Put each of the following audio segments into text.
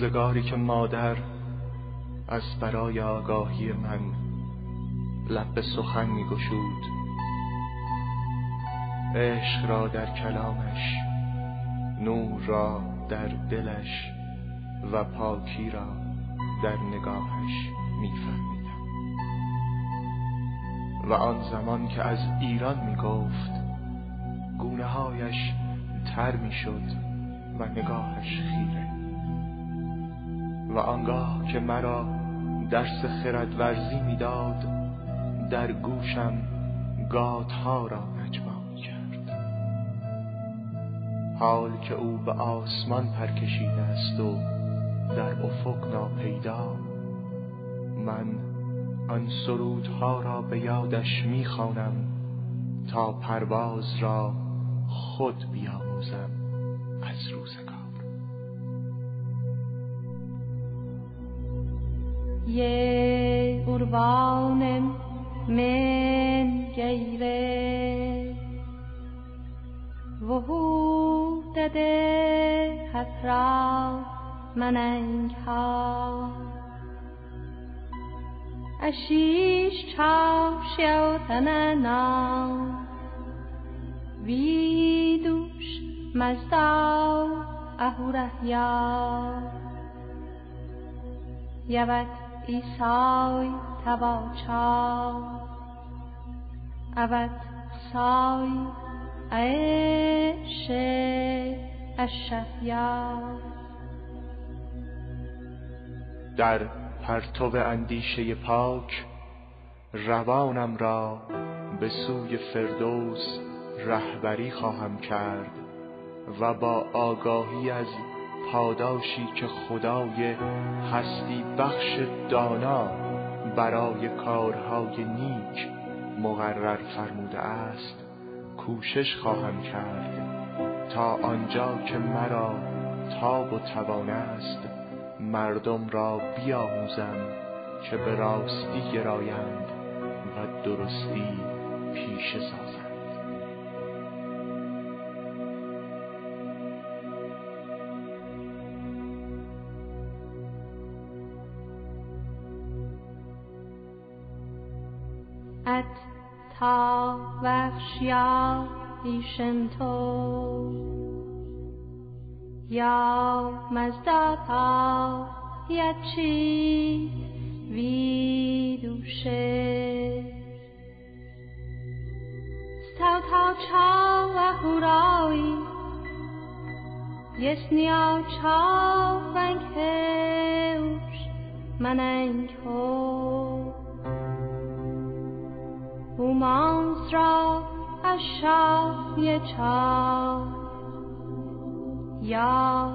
روزگاری که مادر از برای آگاهی من لب به سخن می گشود، عشق را در کلامش، نور را در دلش و پاکی را در نگاهش می فهمیدم. و آن زمان که از ایران می گفت، گونه هایش تر می شد و نگاهش خیره. و آنگاه که مرا درس خردورزی می داد، در گوشم گاتها را نجوا می کرد. حال که او به آسمان پرکشیده است و در افق ناپیدا، من آن سرودها را به یادش می خوانم تا پرواز را خود بیاموزم از روزگار. یه قربانم من گیره وهو دده حسرا مننگ ها اشیش چاش یوتننا ویدوش مزداو اهورهیا یوت ایسای تباچا اوت سای عیش اشهیا. در پرتو اندیشه پاک روانم را به سوی فردوس رهبری خواهم کرد و با آگاهی از پاداشی که خدای هستی بخش دانا برای کارهای نیک مقرر فرموده است کوشش خواهم کرد تا آنجا که مرا تاب و توان است مردم را بیاموزم که به راستی گرایند و درستی پیشه سازند. ات تا وخشیا ایشن تو یا مزداتا یچی ویدوشه ستاو تا چا و هورایی یسنیا چا ونکهوش مننگ هو اومانز را اشای چا یا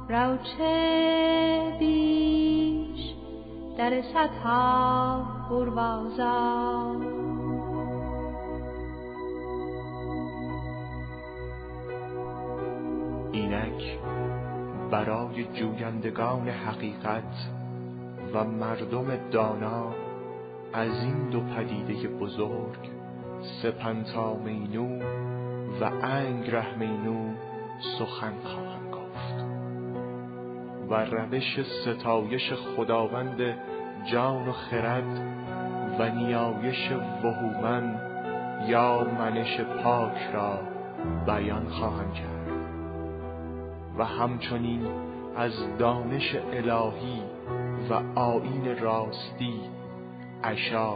روچه بیش در سطح بروازا اینک برای جویندگان حقیقت و مردم دانا از این دو پدیده بزرگ سپنتا-مینو و انگره-مینو سخن خواهم گفت و روش ستایش خداوند جان و خرد و نیایش وهومن یا منش پاک را بیان خواهم کرد و همچنین از دانش الهی و آیین راستی عشا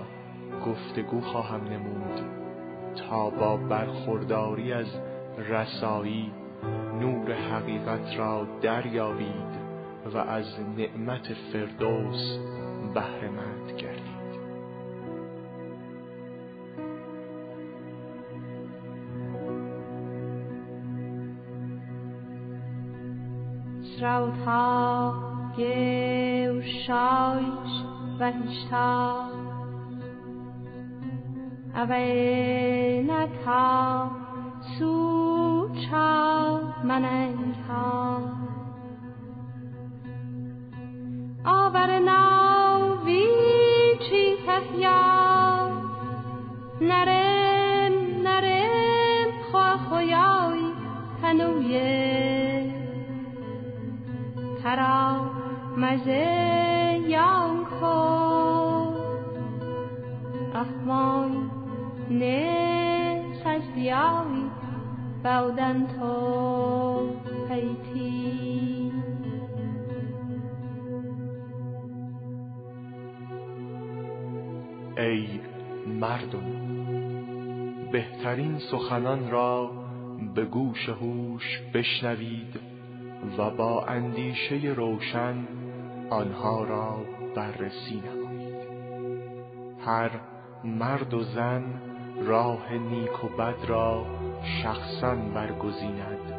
گفتگو خواهم نمود تا با برخورداری از رسایی نور حقیقت را دریابید و از نعمت فردوس بهره‌مند گردید. سراوتا گوشایش و هشتا اوینتا سوچا مننگ ها آورنا ویچی تهیا نرم خواه خویای تنویه ترا مزه یانکو احمای نه سجدیاوی بودن تو پیتی. ای مردم، بهترین سخنان را به گوش هوش بشنوید و با اندیشه روشن آنها را بررسی نمایید. هر مرد و زن راه نیک و بد را شخصاً برگزیند.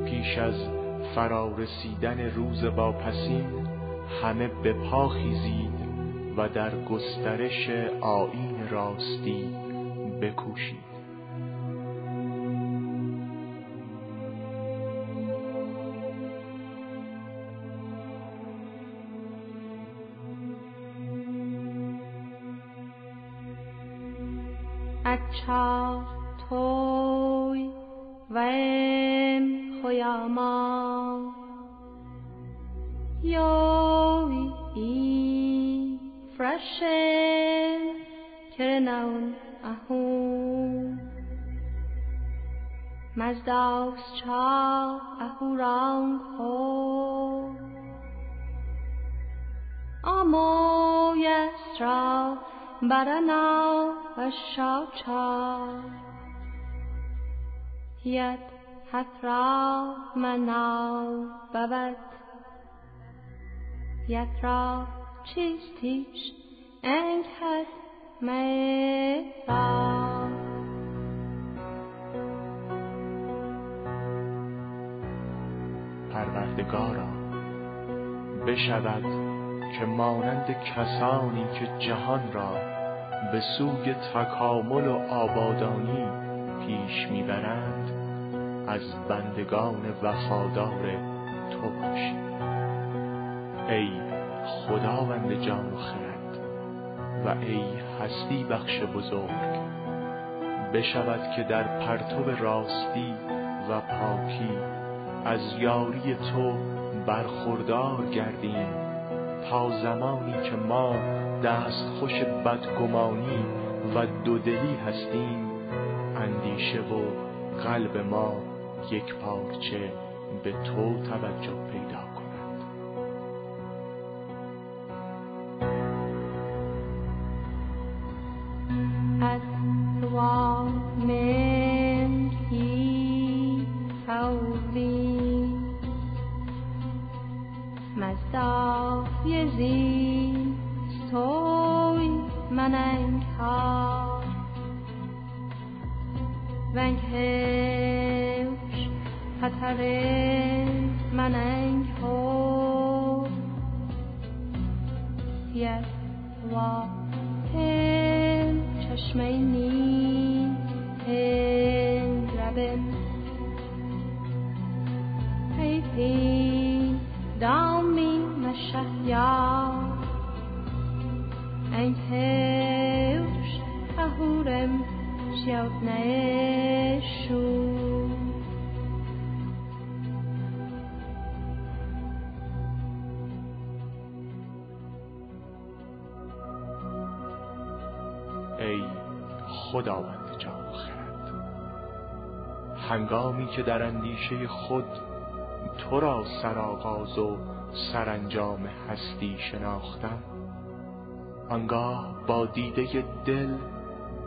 پیش از فرارسیدن روز واپسین همه به پا خیزید و در گسترش آیین راستی بکوشید. اچھا توی ویم خویاما یوی ای فرشه کرنون اهون مزداوس چا اهوران خو آمویست را برنا و شاچا ید حترا مناو بود ید را چیستیش انگهد میرا. پروردگارا، بشود که مانند کسانی که جهان را به سوی تکامل و آبادانی پیش میبرند از بندگان وفادار تو باشیم. ای خداوند جان و خرد و ای هستی بخش بزرگ، بشود که در پرتو راستی و پاکی از یاری تو برخوردار گردیم تا زمانی که ما دستخوش بدگمانی و دودلی هستیم اندیشه و قلب ما یک پارچه به تو توجه پیدا کند. از من کی خوی مزداف یزین ستوی مننگ ها ونگ هوش پتره مننگ هو ید و هم چشمینی هم ربن پیپی دامی مشهیا این هوش اهورم شیوت نشو. ای خداوند جان و خرد، هنگامی که در اندیشه خود تو را سرآغاز و سرانجام هستی شناختم، آنگاه با دیده دل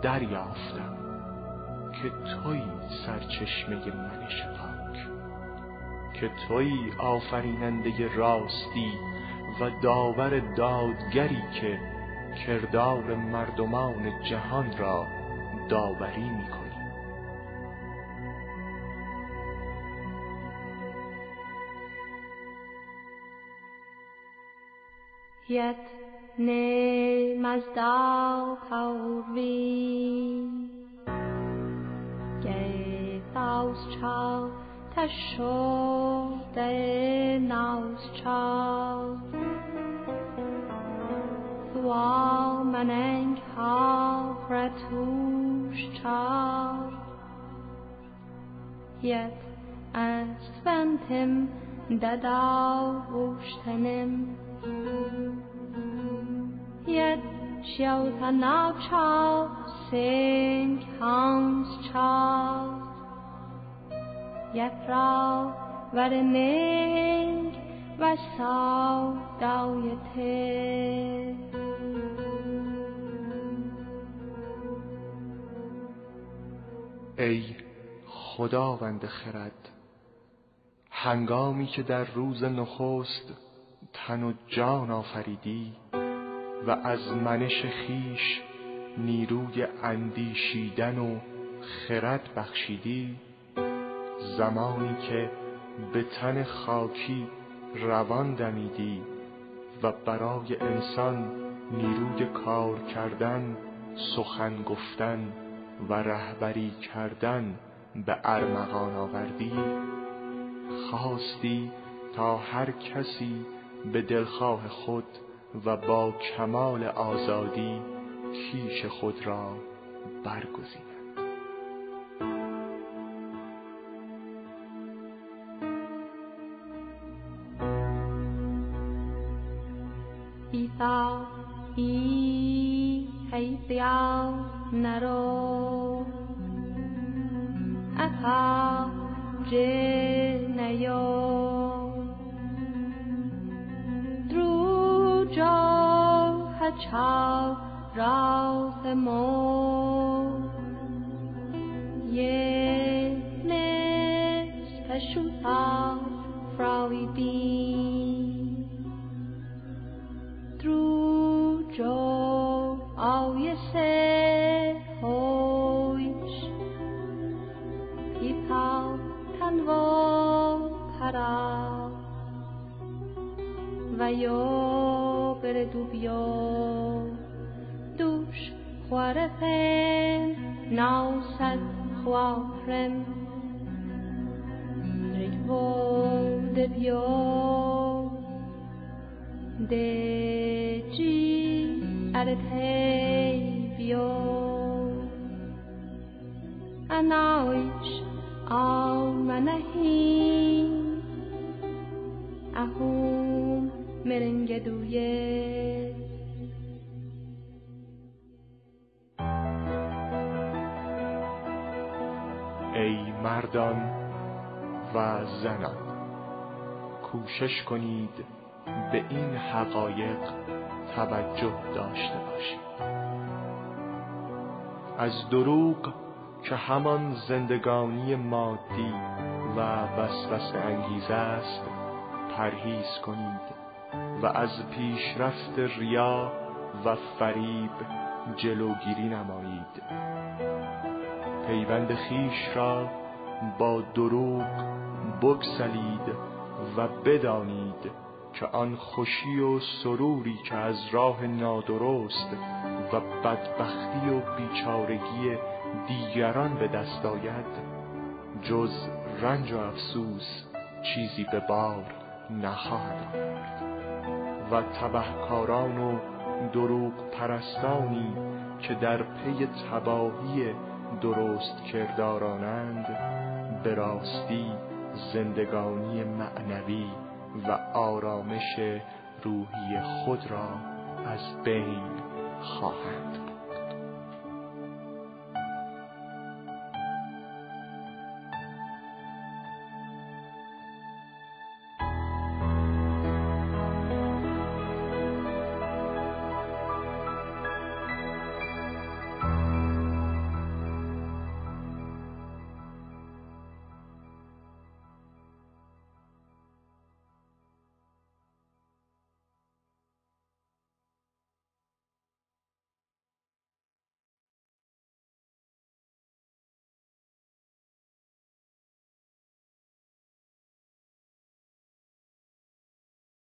دریافتم که تویی سرچشمه من شفاک، که تویی آفریننده راستی و داور دادگری که کردار مردمان جهان را داوری می‌کنی. ید نه مزدا پاوی گه داوس چا تشو ده ناوس چا ثوا مننگ ها رتوش چا ید اسفنتم ددا وشتنم 一小他闹吵星康吵یک را ورنگ و سودای ته ای خداوند خرد، هنگامی که در روز نخست تن و جان آفریدی و از منش خویش نیروی اندیشیدن و خرد بخشیدی، زمانی که به تن خاکی روان دمیدی و برای انسان نیروی کار کردن، سخن گفتن و رهبری کردن به ارمغان آوردی، خواستی تا هر کسی به دلخواه خود و با کمال آزادی کیش خود را برگزیند. ایتا ای هیتیاو نرو اتا جنیو درو جو هچاو راوز مو یه نس پشوتا فراوی بی درو جو آوی سه هویش پیپاو تنو پراو و یو بردو بیو دوش خوارفن ناوسد خوافرم ریدو دبیو دجی ارتی بیو انایش آمنهی اهوم مرنگدویه ای مردان و زنان، کوشش کنید به این حقایق توجه داشته باشید. از دروغ که همان زندگانی مادی و وسوسه انگیز است پرهیز کنید و از پیشرفت ریا و فریب جلوگیری نمایید. پیوند خویش را با دروغ بگسلید و بدانید که آن خوشی و سروری که از راه نادرست و بدبختی و بیچارگی دیگران به دست آید، جز رنج و افسوس چیزی به بار نخواهد آورد و تبهکاران و دروغ پرستانی که در پی تباهی درست کردارانند، به راستی زندگانی معنوی و آرامش روحی خود را از بین خواهند برد.